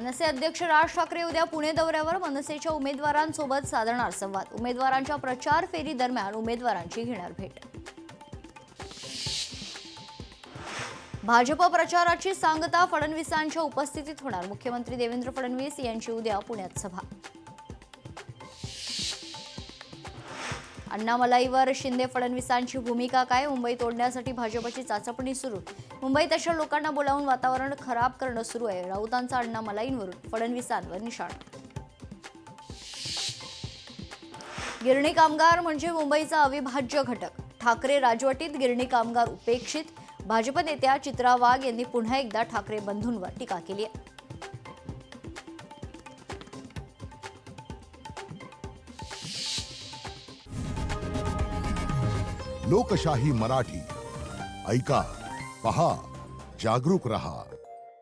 मनसे अध्यक्ष राज ठाकरे उद्या पुणे दौऱ्यावर. मनसेच्या उमेदवारांसोबत साधणार संवाद. उमेदवारांच्या प्रचार फेरी दरम्यान उमेदवारांची घेणार भेट. भाजप प्रचाराची सांगता फडणवीसांच्या उपस्थितीत होणार. मुख्यमंत्री देवेंद्र फडणवीस यांची उद्या पुण्यात सभा. अण्णामलाईवर शिंदे फडणवीसांची भूमिका काय? मुंबई तोडण्यासाठी भाजपची चाचपणी सुरू. मुंबईत अशा लोकांना बोलावून वातावरण खराब करणं सुरू आहे. राऊतांचा अण्णामलाईंवरून फडणवीसांवर निशाणा. गिरणी कामगार म्हणजे मुंबईचा अविभाज्य घटक. ठाकरे राजवटीत गिरणी कामगार उपेक्षित. भाजप नेत्या चित्रा वाघ यांनी पुन्हा एकदा ठाकरे बंधूंवर टीका केली आहे. लोकशाही मराठी ऐका, पहा, जागरूक रहा.